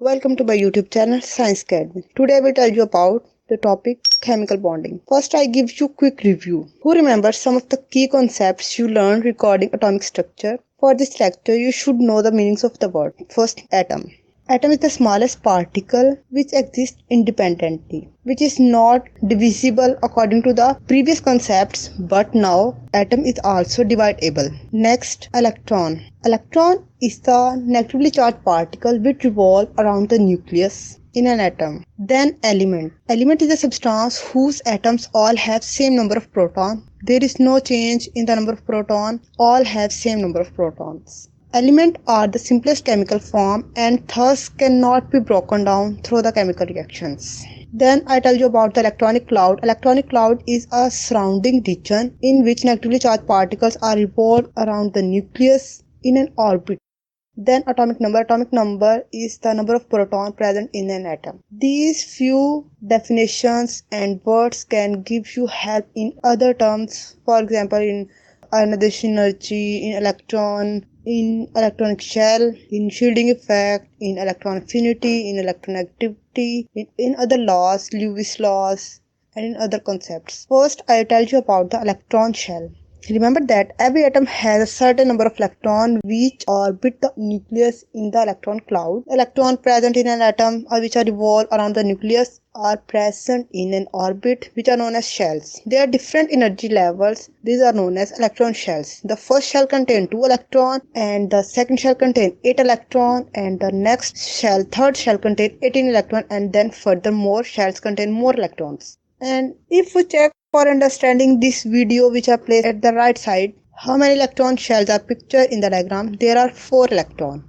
Welcome to my YouTube channel Science Academy. Today I will tell you about the topic chemical bonding. First I give you quick review. Who remembers some of the key concepts you learned regarding atomic structure? For this lecture you should know the meanings of the word. First, atom. Atom is the smallest particle which exists independently, which is not divisible according to the previous concepts, but now atom is also dividable. Next, electron. Electron is the negatively charged particle which revolves around the nucleus in an atom. Then element. Element is a substance whose atoms all have same number of protons. There is no change in the number of protons. All have same number of protons. Elements are the simplest chemical form and thus cannot be broken down through the chemical reactions. Then I tell you about the electronic cloud. Electronic cloud is a surrounding region in which negatively charged particles are revolved around the nucleus in an orbit. Then atomic number. Atomic number is the number of protons present in an atom. These few definitions and words can give you help in other terms. For example, in ionization energy, in electron, in electronic shell, in shielding effect, in electron affinity, in electronegativity, in other laws, Lewis laws, and in other concepts. First, I tell you about the electron shell. Remember that every atom has a certain number of electrons which orbit the nucleus in the electron cloud. Electrons present in an atom or which are revolve around the nucleus are present in an orbit which are known as shells. There are different energy levels. These are known as electron shells. The first shell contains 2 electrons and the second shell contains 8 electrons and the next shell, third shell contains 18 electrons and then furthermore shells contain more electrons. And if we check for understanding this video which are placed at the right side, how many electron shells are pictured in the diagram? There are 4 electrons.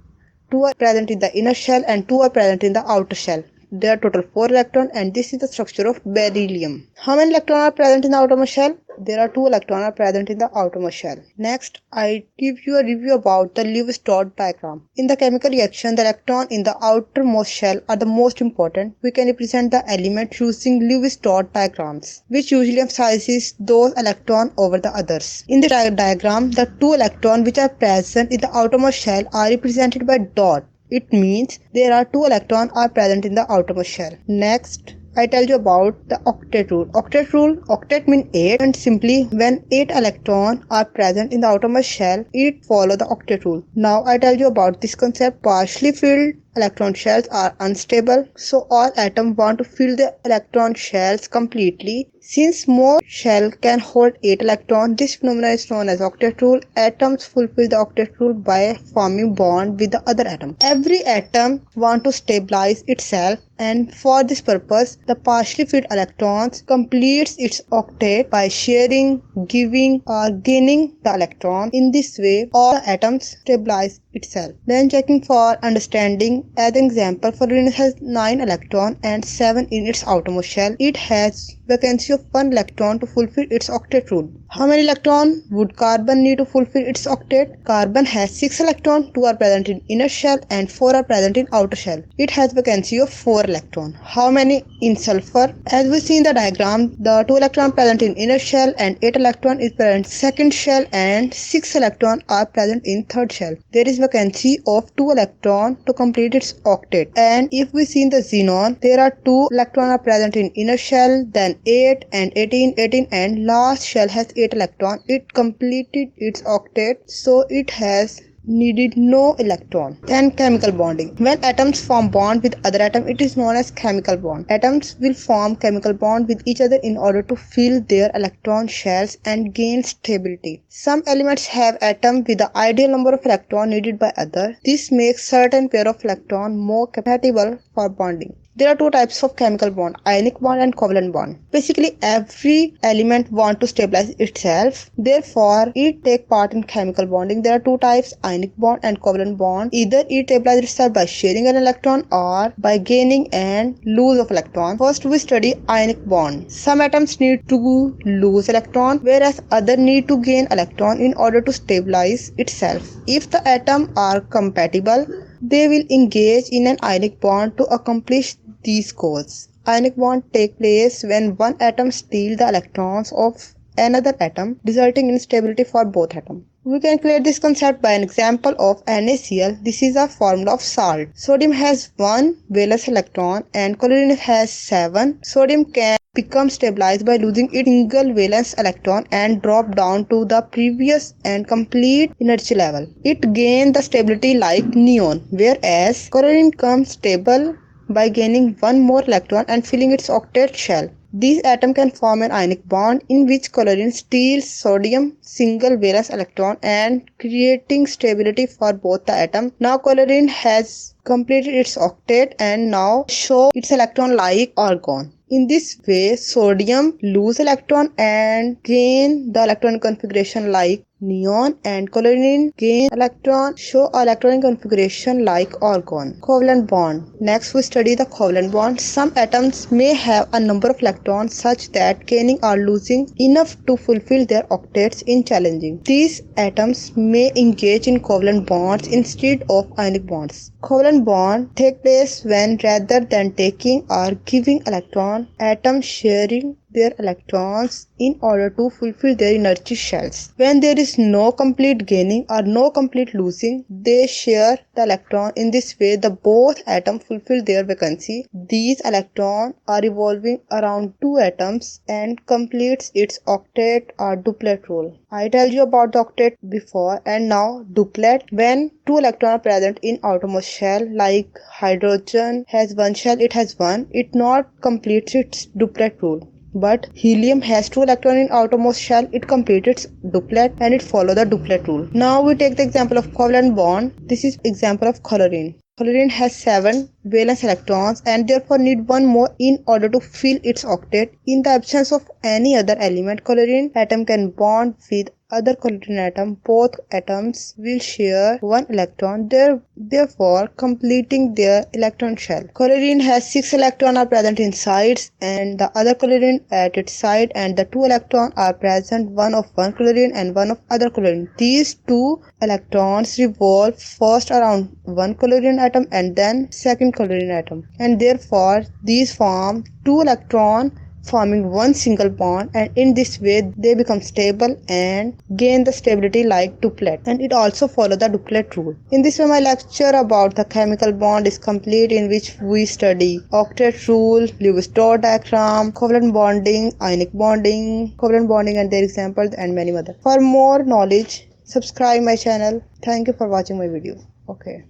2 are present in the inner shell and 2 are present in the outer shell. There are total 4 electrons and this is the structure of beryllium. How many electrons are present in the outermost shell? There are 2 electrons are present in the outermost shell. Next, I give you a review about the Lewis dot diagram. In the chemical reaction, the electron in the outermost shell are the most important. We can represent the element using Lewis dot diagrams, which usually emphasizes those electrons over the others. In the diagram, the 2 electrons which are present in the outermost shell are represented by dot. It means there are 2 electrons are present in the outermost shell. Next, I tell you about the octet rule. Octet rule, octet means 8 and simply when 8 electrons are present in the outermost shell, it follows the octet rule. Now I tell you about this concept. Partially filled electron shells are unstable, so all atoms want to fill the electron shells completely. Since most shell can hold 8 electrons, this phenomenon is known as octet rule. Atoms fulfill the octet rule by forming bond with the other atom. Every atom wants to stabilize itself, and for this purpose, the partially filled electrons completes its octet by sharing, giving or gaining the electron. In this way, all atoms stabilize itself. Then checking for understanding, as an example, for Venus has 9 electrons and 7 in its outermost shell. It has vacancy of 1 electron to fulfill its octet rule. How many electrons would carbon need to fulfill its octet? Carbon has 6 electrons, 2 are present in inner shell and 4 are present in outer shell. It has vacancy of 4 electrons. How many in sulfur? As we see in the diagram, the 2 electrons present in inner shell and 8 electrons is present in second shell and 6 electrons are present in third shell. There is vacancy of 2 electrons to complete its octet. And if we see in the xenon, there are 2 electrons are present in inner shell, then 8 and 18 and last shell has 8 electrons. It completed its octet, so it has needed no electron. Then chemical bonding. When atoms form bond with other atom, it is known as chemical bond. Atoms will form chemical bond with each other in order to fill their electron shells and gain stability. Some elements have atom with the ideal number of electrons needed by others. This makes certain pair of electrons more compatible for bonding. There are 2 types of chemical bond, ionic bond and covalent bond. Basically, every element wants to stabilize itself. Therefore, it takes part in chemical bonding. There are 2 types, ionic bond and covalent bond. Either it stabilizes itself by sharing an electron or by gaining and lose of electron. First, we study ionic bond. Some atoms need to lose electron, whereas others need to gain electron in order to stabilize itself. If the atoms are compatible, they will engage in an ionic bond to accomplish these goals. Ionic bonds take place when one atom steals the electrons of another atom, resulting in stability for both atoms. We can clear this concept by an example of NaCl. This is a formula of salt. Sodium has 1 valence electron and chlorine has 7. Sodium can become stabilized by losing its single valence electron and drop down to the previous and complete energy level. It gains the stability like neon, whereas chlorine becomes stable by gaining one more electron and filling its octet shell. These atoms can form an ionic bond in which chlorine steals sodium single valence electron and creating stability for both the atoms. Now chlorine has completed its octet and now show its electron like argon. In this way, sodium lose electron and gain the electron configuration like neon, and chlorine gain electron show electron configuration like argon. Covalent bond. Next we study the covalent bond. Some atoms may have a number of electrons such that gaining or losing enough to fulfill their octets in challenging. These atoms may engage in covalent bonds instead of ionic bonds. Covalent bonds take place when rather than taking or giving electron, atoms sharing their electrons in order to fulfill their energy shells. When there is no complete gaining or no complete losing, they share the electron. In this way, the both atoms fulfill their vacancy. These electrons are revolving around two atoms and completes its octet or duplet rule. I told you about the octet before, and now duplet. When two electrons are present in outermost shell, like hydrogen has one shell, it has one, it not completes its duplet rule. But helium has 2 electrons in outermost shell, it completes its duplet and it follows the duplet rule. Now we take the example of covalent bond. This is example of chlorine. Chlorine has 7 valence electrons and therefore need one more in order to fill its octet. In the absence of any other element, chlorine atom can bond with other chlorine atom. Both atoms will share one electron, therefore completing their electron shell. Chlorine has 6 electrons are present in sides and the other chlorine at its side, and the 2 electrons are present, one of one chlorine and one of other chlorine. These 2 electrons revolve first around one chlorine atom and then second chlorine atom, and therefore these form 2 electrons forming one single bond, and in this way they become stable and gain the stability like duplet, and it also follows the duplet rule. In this way my lecture about the chemical bond is complete, in which we study octet rule, Lewis dot diagram, covalent bonding, ionic bonding, covalent bonding and their examples, and many other. For more knowledge, subscribe my channel. Thank you for watching my video. Okay.